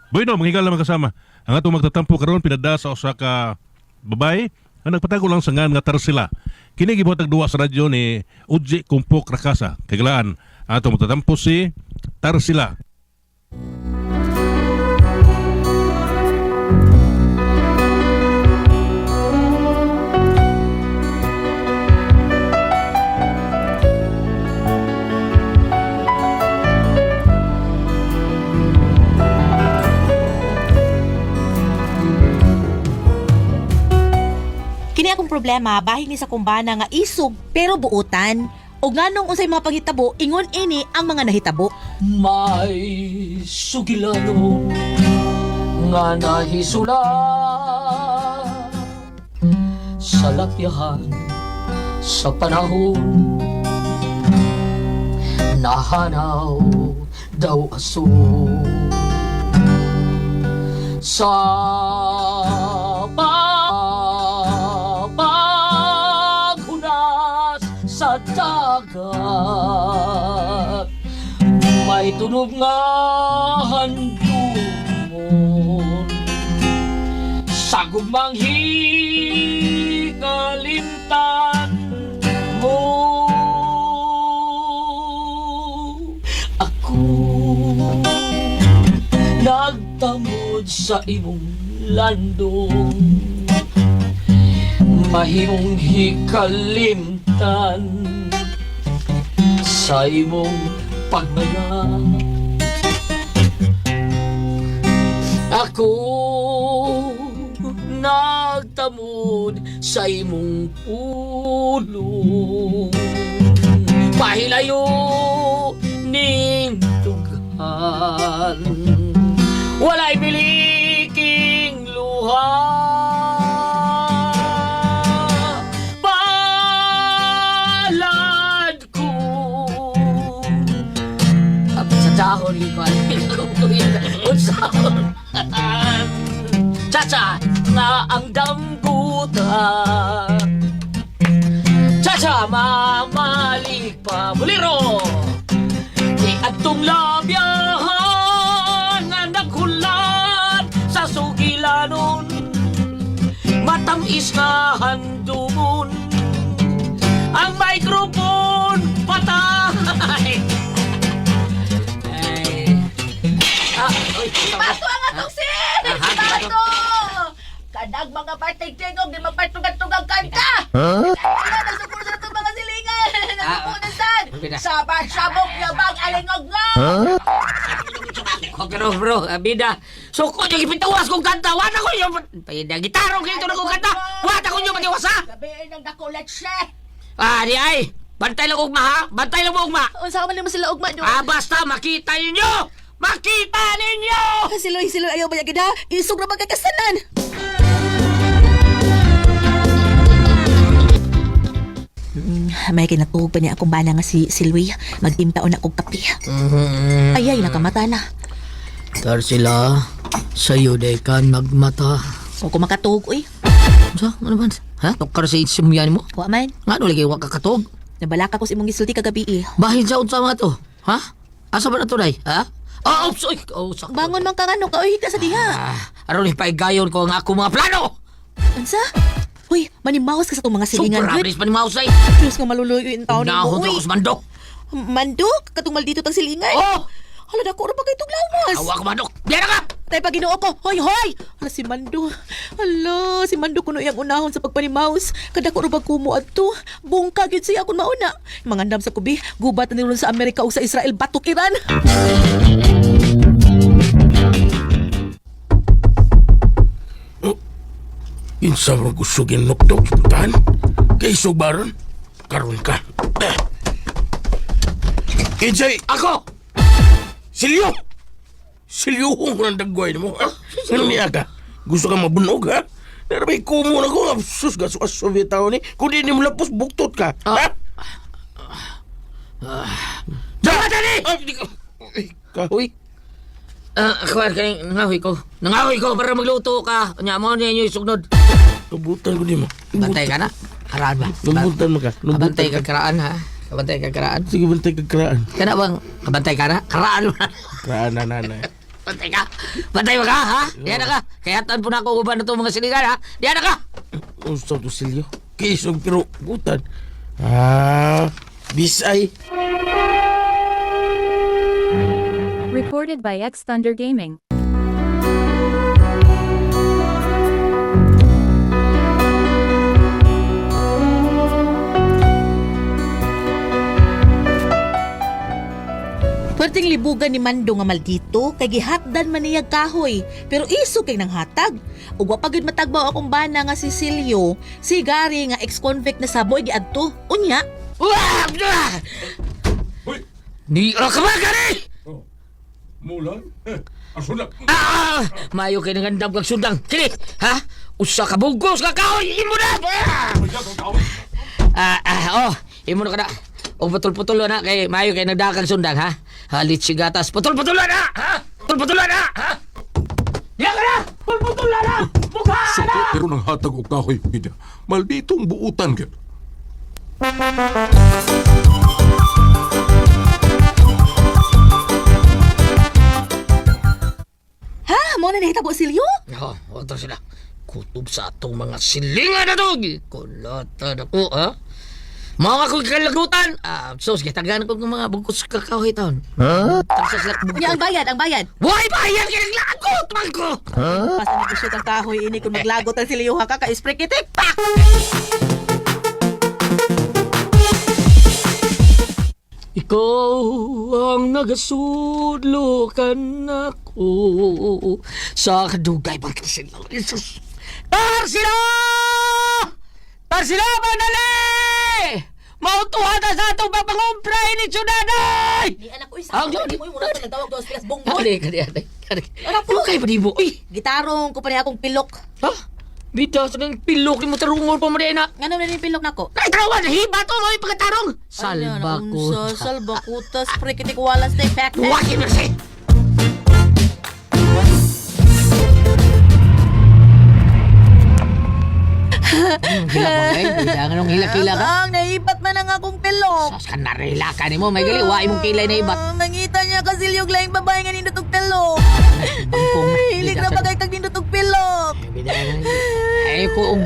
Bueno, manghigal naman kasama. Ang atong magtatampo karon pinada sa usa ka babae ang nagpatago lang sa ngan nga Tarsila. Kini gibuhatag duwa sa radyo ni Uji Kumpok Rakasa. Kagalaan atong magtatampo si Tarsila. Kini akong problema, bahin ni sa kumbana nga isog pero buutan. O nganong unsay mga paghitabo, ingon ini ang mga nahitabo. May sugilano nga nahisula sa lapyahan sa panahon. Nahanaw daw aso sa paghunas sa dagat. May tunog nga handumon sa gugmang hikalimtan mo. Ako nagtamod sa imong landong, mahimong hikalimtan sa imong pagmaya. Ako nagtamod sa imong pulong, pahilayo ning tughan, walay biliking luha. Palad ko sa dahon lipan kung tuwin unsahon Chacha nga ang dambutan, Chacha mamalik pa buliro di atong labyahan nga naghulat sa sugilanon, matamis nga handumon ang microphone patay. Bato ang atong sin! Bato! Kadag mga partay-tingog, di magpatugan-tugang kanta! Kaya nagsupuro sa itong mga silingan! Nagpupunan saan? Sabak-sabok na bang alingog nga! Okay bro, bida. So ko yung ipintawas kong kanta, wala ko yung payda gitarong kito na kong kanta, wala ko yung patiwas ha. Gabiin ang dako, let's share! Di ay, bantay lang ugma ha, bantay lang mo ugma. Unsa ka man naman sila ugma do? Basta makita ninyo, makita ninyo. Siloy ayaw ba yagid ha? Isog ra magkakasanan. May kinatuog pa niya akong bana nga si Silwi. Mag-imtaon akong kapi. Ayay, nakamata na. Tarsila, sa'yo day ka nagmata. O kung makatuog, uy. Sa, ano ba? Ha? Tukar sa itsimyan mo? Wa man. Nga no, lagi wak kakatog. Nabalaka ko si mong gisulti kagabi eh. Bahin sa unsa mga to? Ha? Asa ba na to, day? Ha? Oops! Uy! Oh, sakto. Bangon man kang ano, kauhi ka sa diha. Aron ipaigayon ko ang ako mga plano! Ansa? Uy, manimawas ka sa itong mga silingan. Super abris pa ni Mausay! Diyos nga maluluyo yung taon Nahon mo, ko uy. sa mandok! Mandok, katungmal dito tang silingan. Oh! Hala, dako rin ba kayo itong lawas? Awa ko mandok! Biyan na ka! Tay pa ginoo ko. Hoy, hoy! Hala, si Mando. Hala, si Mando kuno iyang unahon sa pagpanimaus. Kadako rin ba kumo adto? Bungkag yun siya akong mauna. Mangandam sa kubi, gubat na nilun sa Amerika o sa Israel, batok Iran. Insa mo gusto ginuktok iputan? Kay subaron? Karon ka. Insay! Ako! Silyo! Silyuhong ko ng dagway mo. Ano niya ka? Gusto ka mabunog ha? Narabay kumo na ko. Sus, gaso ka Soviet tao ni. Kung di mo lapos, buktot ka. Ha? Dapat tani! Kahoy. Ako kay nangahoy ko. Nangahoy ko para magluto ka. Nya mo niya yung sugnod. Kabutan ko di mo. Bantay ka na. Karaan ba? Lumbutan mo ka. Kabantay ka karaan ha. Kabantay ka karaan. Sige, bantay ka karaan. Kana bang kabantay ka na? Karaan mo na. Karaan na nanay. Patay ka! Patay ba ka, ha? Diyan na ka! Kayatan po na ako uban na itong mga silingan, ha? Diyan na ka! Unsa to Silyo? Kisog pero gutan. Bisay. Recorded by X Thunder Gaming. Perting libugan ni Mando nga maldito, kay gihatdan man niya kahoy, pero iso kay nang hatag. Ug wa pagid matagbaw akong bana nga si Silio, si Gary nga ex-convict na saboy giadto. Unya, Wah! Hoy! Di ka ba, Gary? Mulan? Asunap! Mayo kay nangandam kag sundang. Kini, ha? Usa ka bugos ka kahoy, imo na! Imo na ka na. O putol-putol na kay mayo kay nagdakag sundang, ha? Halit si gatas, putol-putol na, ha? Putol-putol na, ha? Diyan ka na! Putol-putol na! Mukha Suko na! pero nang hatag og kahoy pida. Malditong buutan gyud. ha, mo na nahitabo Silio? Oto sila. Kutob sa atong mga silingan na to. Kulatan ako, ha? Mga kong kalagutan. Sos, kitagan ko ng mga bugkos kakahoy taon. Tagsas lang Unya ang bayad, ang bayad. Why bayan ka naglagot, man ko? Basta nag-shoot ang kahoy ini kung maglagot ang Silio ha ka ka-spray kitik. Pak! Ikaw ang nagasudlokan ako sa kadugay bang kasilaw. Jesus! Tarsila! Tarsila, madali! Mautuhan na sa itong papangumpray ni Tsunaday! Di anak ko isa. Ang Di mo yung muna ito nagtawag doon sa bongbong. Kali. Ano po? Ano kayo ba di mo? Uy! Gitarong ko pa niya akong pilok. Ha? Bida, sa nang pilok ni mo tarungol pa mo rin na. Ngano na yung pilok na ko? Naitrawan! Hiba to mo yung pagkatarong! Salba ko. Salbakuta, spray kitik walas na effect. Wakin na siya! Hila mo ngay, bilangan ng hila-kila ka. Ang naipat man ang akong pilok. Sos ka narila ka ni mo, may gali, wa imong kilay na ibat. Nangita niya ka silyog laing babae nga nindutog pilok. Bangkong. Hilig na bagay kag nindutog pilok. Ay ko og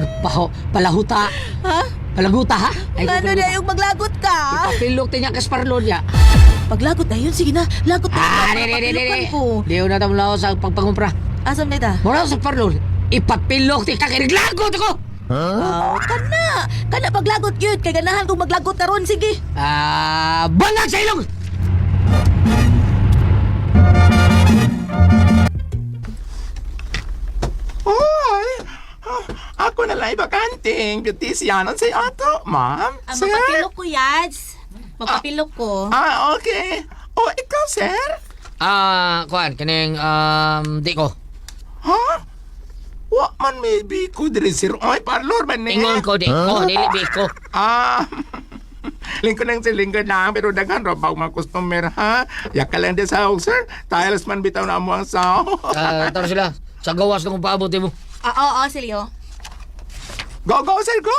palahuta. Ha? Palaguta ha? Ay ko Ano na yung maglagot ka? Ipapilok tinya kasparlon niya. Paglagot na yun, sige na. Lagot na. Papilukan ko. Diyo na tamlaw sa pagpangumpra. Asam na ita? Mura sa parlon. Ipapilok ti kakiriglagot ako. Kana. Kana paglagot yun. Kay ganahan kong maglagot karon sige. Banag sa ilong! Hoy! Ako na lang ibakanting beauticianan sa ato, ma'am. Sir? Magpapilok ko, Yads. Magpapilok ko. Okay. O, ikaw, sir? Kuan, kaning, di ko. Ha? Wa man maybe ko diri sir. Oy, parlor man ni. Ingon ko, di ko, nilibi ko. Lingkod ng silingkod lang, pero daghan raw ba mga customer, ha? Yak ka lang din sa sir. Tiles man bitaw na mo ang sao. Taro sila, sa gawas na kung paabuti mo. Oo, Silio. Go, go, sir, go!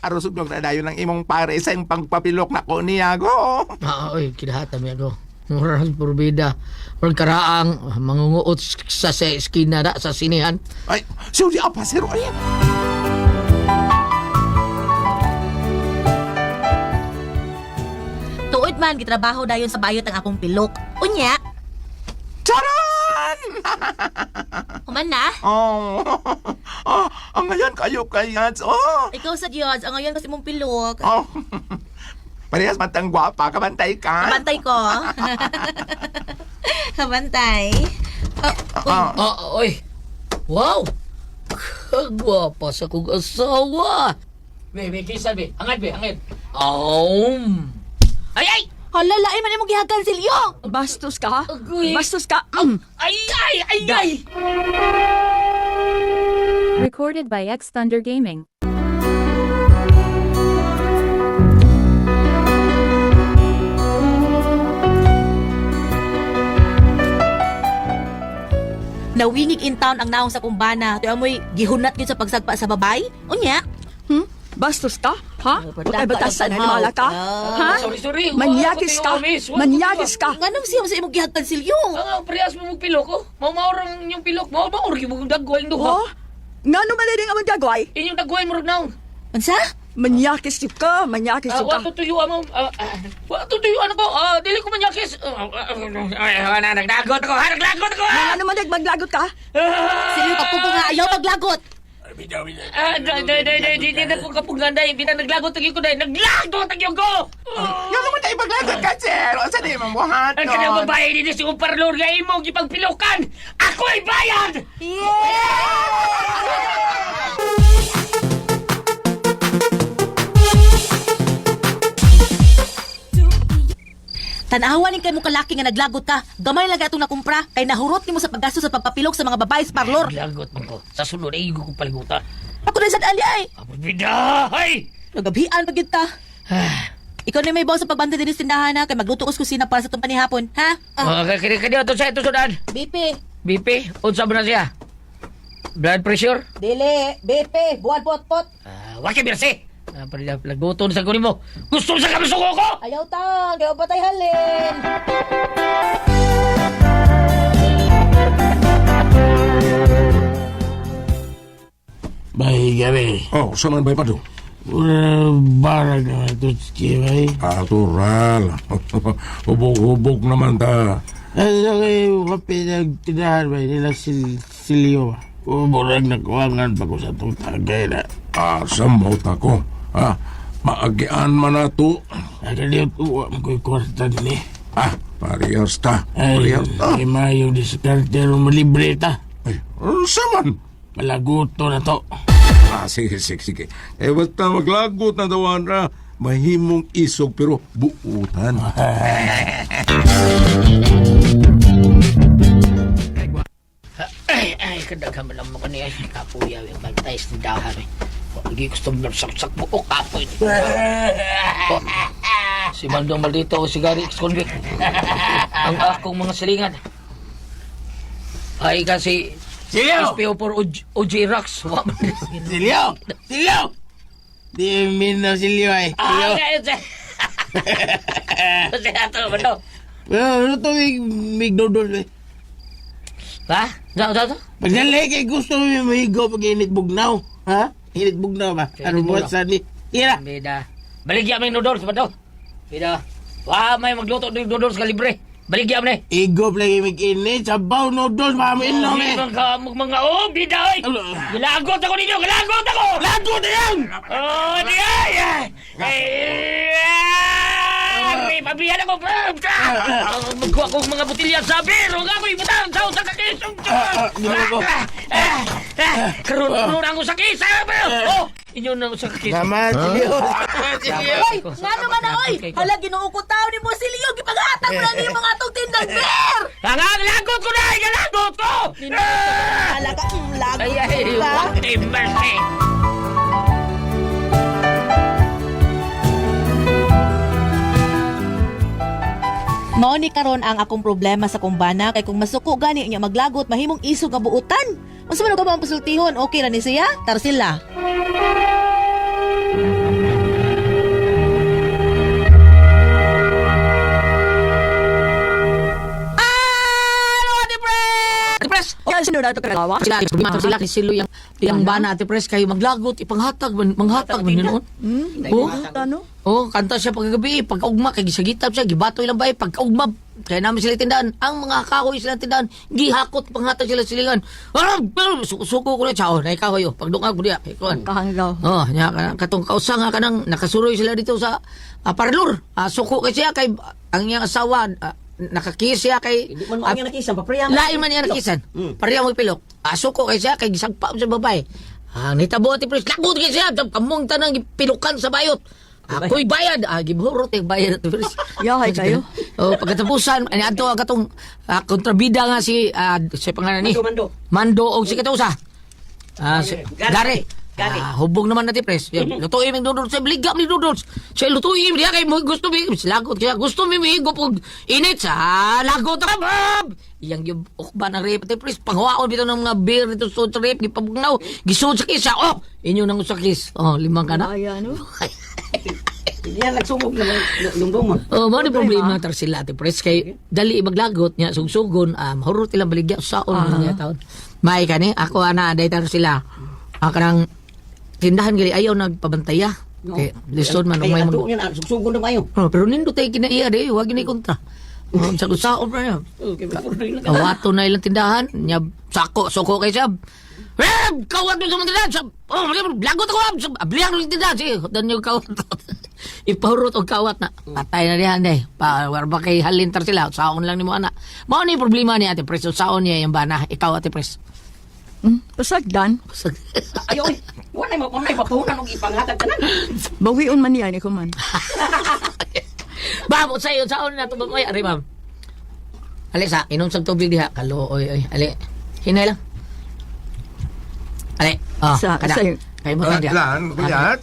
Arusog na dayo ng imong pare sa yung pagpapilok na ko niya, go! Oy, kinahata mi ako. Murang purbida. Murang karaang, mangunguot sa eskina na, sa sinihan. Ay, sorry apa, sir. Ay, Tuod man, gitrabaho dayon sa bayot ang akong pilok. Unya, charan! kuman na. Ang ngayon kayo kayats, oh! Ikaw sa Diyos, ang ngayon kasi mong pilok. Oh, parehas matang gwapa, kabantay ka. Kabantay ko. Kabantay. Oy! Wow! Kagwapa sa kong asawa! Be, kisan, be. Angad, be, angad. Ay, ay! Hala, lain man yung gihagan, Silyo. Bastos ka? Agoy. Bastos ka? Ay, ay, ay, ay! Recorded by X Thunder Gaming. Nawingig in town ang naong sa kumbana. Tuyo mo'y gihunat yun sa pagsagpa sa babay. Unya, Bastos ka? Ha? Huwag ay batasan na nimala ka? Ha? Sorry. Manyakis ka? Manyakis ka? Nganong siya sa imong gihatag silyo? Ang parehas mo magpilok ko. Maurang yung pilok. Maurang yung dagway yung duha. Oh? Nga no malading amang gagaway? Inyong dagway mo rin naong. Unsa? Manyakis yun ka, manyakis yun ka. Wato tuyo mo. Wato tuyo ano ko. Dili ko manyakis. Naglagot ako. Naglagot ako. Nga no malag maglagot ka? Silyo ka po nga ayaw maglagot. Di na ko kapuganday. Di na naglagot tagi ko dahil. Naglagot tagi ko. Yung naman tayo paglagot ka, sir. O saan yung mabuhat Ang kanyang babae din si Uparlor nga imo gipagpilokan. Ako'y bayad! Tanahawan kay mo kalaki nga naglagot ka. Gamay lang atong nakumpra kay nahurot nimo sa paggasto sa pagpapilok sa mga babae sa parlor. Naglagot mo ko. Sa sunod ay ko paliguta. Ako na sad ali ay. Apo bidahay! Nagabihan pagid ta. Ikaw na may bawa sa pagbanda din sa tindahan na kay magluto ko sa kusina para sa itong panihapon, ha? Kaya ito sa ito sudan. BP. BP, unsa ba na siya? Blood pressure? Dili, BP, buwan pot-pot. Waki birse. Pagluto sa kunin mo. Gusto sa kamasuko ko! Ayaw ta, kaya patay halin. Bay, gabi. Oh, saan ba pa do? Barag naman ito, Chibay. Natural. Hubog naman ta. Ano kayo kapinagtinahan ba nila Silyo ba? Umurag na kuwangan pa ko sa itong tagay na. Samot ako. Ha? Maagian man na to. Nagaliyot uwa mo ko'y kwarta din eh. Parehas ta. Ay, Parehas ta. ay mayo diskartero malibre ta. Ay, saman. Malaguto na to. Sige. Basta maglagot na dawan na. Mahimong isog pero buutan. Ay, kadaghan man lang mo kani ay kapuyaw yung bantay sa tindahan eh. Lagi gusto mo saksak buok kapoy. Si Mandong maldito o si Gary ex-convict. Ang akong mga silingan. Ay kasi Silyo! SPO4 OJ Rocks. Silyo! Di minno Silyo ay. Silyo. Kasi ato, Mandong. Ano to may dodol eh. Ha? Daw. Pag nalay kay gusto mo yung mahigo pag init bugnaw. Ha? Init bugnaw ba? Init Ano buhat bugnaw. sa ni? Ira! Bida. Baligyan mo yung noodles, Mandong. Bida. May magluto ng noodles ka libre. Baligyan mo na eh. Igop lagi mag-init. Sabaw noodles. Maminom eh. Mga biday! Gilagot ako ninyo! Gilagot ako! Lago na yan! Oh, di ay! Pabihan ako! Magkuha kong mga butilya sa biro! Nga ako'y butang sa utak ka kisong! Karoon ako sa kisa! Oh! Inyo na sa kisa! Naman, Silyo! Oy, nga naman na oy. Hala ginuukot tao ni mo silyo gipaghatag mo lang yung mga atong tindang beer. Lagot ko na! Lagot ko! Hala ka lagot. Ay, what a mercy! Mao ni karon ang akong problema sa kumbana kay kung masuko gani niya maglagot mahimong isog nga buutan. Unsa man ka ba ang pasultihon? Okay ra ni siya? Tarsila. Press! Kaya sino na ito kalagawa? Sila kisilo yung bana ati press kayo maglagot ipanghatag man yun. Ano? Oh, kanta siya paggabi, pagkaugma kay gisagitap siya, gibatoy lang ba pagkaugma. Kaya namin sila tindahan, ang mga kahoy sila tindahan, gihakot panghatag sila silingan. Suko ko na siya, na ikahoy pagdungag ko diya. Kahanggaw. Oh, nya katong kausa nga kanang nakasuroy sila dito sa parlor. Suko kay siya kay ang iyang asawa nakakis siya kay Hindi man mo ang nakisan, papriyang. lain man niya nakisan. Pareha mo pilok. Suko kay siya kay gisagpa sa babae. Nitabo ti pres lagot kay siya kamong tanang pilukan sa bayot. Ako'y bayad. Giburot yung bayad at pres. Yahay kayo. Pagkatapusan, ato katong kontrabida nga si pangalan ni Mando o si Katusa. Gary. Hubog naman natin, pres. Lutuin yung noodles. Biligam ni noodles. Siya lutuin. Diya kay mo gusto mi. Lagot kaya. Gusto mi higop og init sa lagot ka, Bob! Iyang yung ukba ng rip. Pres, panghawaon dito ng mga beer dito sa rip. Gipabugnaw. Gisod sa kisa. Inyo nang sa kis. 5 ka na. Ay, ano? Yan nagsugod na lumdumon. Oh, mo ni problema tar sila ate pres kay dali maglagot nya sugsugon mahurot ilang baligya saon nga taon. May kani ako ana day tar sila. Kanang tindahan gali ayaw nagpabantaya. Kay lisod man may Ato niya na sugsugod na kayo. pero nindo tay kinaiya day wag ni kontra. Sa saon pa niya. Okay, may Kawato na ilang tindahan nya suko kay sab. Kawat mo sa mga tindahan. Oh, lagot ako. Ablihan ng tindahan. Dan yung kawat. Ipahurot og kawat na. Patay na diyan day. Warba kay halintar sila. Saon lang ni mo ana. Mao ni problema ni ate pres. Saon niya yung bana. Ikaw ate pres. Pasagdan. Ayaw eh. Wala mo may papunan og ipanghatag tanan. Bawion man yan, ikaw man. Babot sa iyo. Saon na tubag. Oy, ari ma'am. Ali sa. Inom sa tubig diha. Kalo. Oy. Ali. Hinay lang. Ali. Oh, kada. Sa'yo. Kay mo diha. Lan, kuyat.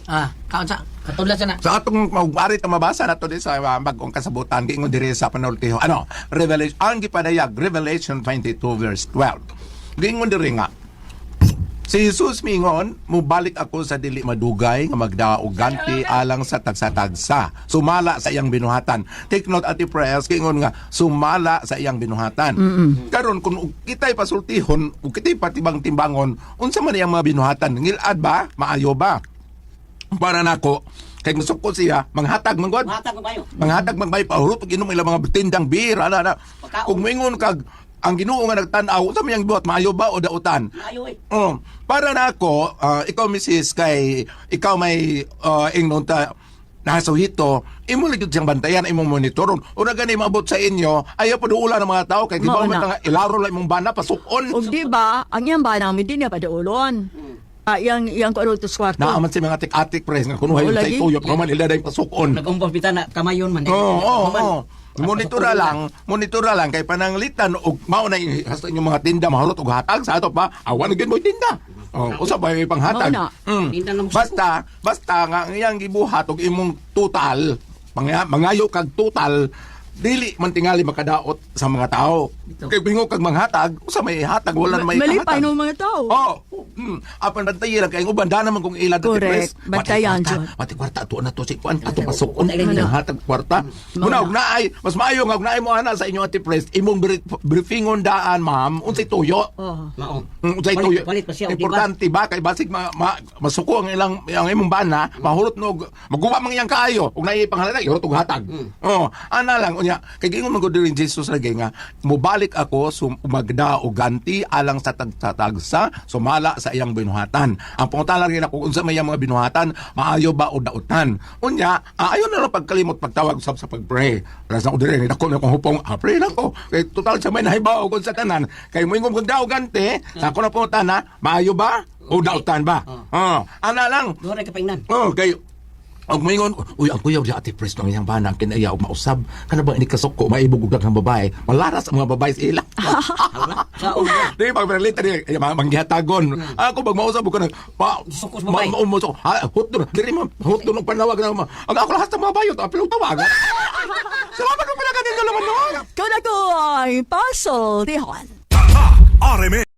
Kaon sa. Katulad sa na. Sa atong magbari ta mabasa nato di sa bagong kasabutan giingon diri sa panultiho. Ano? Revelation ang gipadayag Revelation 22 verse 12. Giingon diri nga si Jesus mingon, mubalik ako sa dili madugay nga magdao og ganti alang sa tagsa-tagsa. Sumala sa iyang binuhatan. Take note ati prayers giingon nga sumala sa iyang binuhatan. Karon kung kitay pasultihon, ug kitay patibang-timbangon, unsa man iyang mga binuhatan? Ngilad ba? Maayo ba? Para nako kay gusto ko siya manghatag manggod. Hatag ko kayo. Manghatag magbay pahurot pag inom ilang mga tindang beer ana. Kung mingon kag ang Ginoo nga nagtan-aw sa miyang buhat maayo ba o dautan? Ayaw eh. Para nako ikaw Mrs. kay ikaw may ingnon ta nasuhito, imo ligid siyang bantayan, imong monitoron. O na gani maabot sa inyo, ayaw pa duula ng mga tao kay di ba Mauna. nga ilaro lang imong bana pasukon. O di ba, ang yan ba namin din niya padaulon. Yang ko ano to kwarto. Naaman si mga atik-atik pres nga kuno hayon Oo, sa lagi. ituyo pero man ila day pasukon. Nag-umpos bita na kamayon man. Oo. Monitora lang kay pananglitan og mao na hasta inyong mga tinda mahurot og hatag sa ato pa awan gyud mo tinda. Usa ba may panghatag? Mao na. Tinda na mo Basta nga ang iyang gibuhat og imong total, mangayo kag total dili man tingali makadaot sa mga tao. Kay bingo kag manghatag, usa may hatag wala na may Malipay kahatag. ng mga tao. Apan bantayan lang kay uban dana man kung ila Correct. Bantayan dyan. Pati kwarta ato na to si kuan ato pasukon ang hatag kwarta. Muna og naay mas maayo nga og naay mo ana sa inyo ati press imong briefingon daan ma'am unsay tuyo. Mao. Unsay tuyo. Palit pa siya, di ba? Importante ba kay basig masuko ang ilang ang imong bana mahurot no maguwa man iyang kaayo ug naay pangalan ihurot og hatag. Ana lang unya kay gingon man gud diri Jesus lagi nga mubalik ako umagda og ganti alang sa tagsa sumala sa iyang binuhatan. Ang pangutana rin ako unsa may iyang mga binuhatan maayo ba o dautan. Unya ayo na lang pagkalimot pagtawag usab sa pagpray. Rasa ko diri ni dako na kong hupong pray lang ko. Kay total sa may nahibaw kun sa tanan kay moingon kog daw ganti sa ako na pangutana maayo ba o dautan ba. Ana lang. Dore ka paingnan. Kay og moingon, uy, ang kuyaw di ati pres ng iyang bana, kinaya og mausab. Kana ba ini kasoko, maibog og daghang babae. Malaras ang mga babae sa ila. Sa ulo. Di pag perlita ni manggihatagon. Ako pag mausab ko na Sukos babae. hutdo. Diri man hutdo ng panawag na. Ang ako lahas ng mga bayot, apil tawag. Salamat ko pala kanil naman no. Kau na ko ay puzzle, Tihon. RMN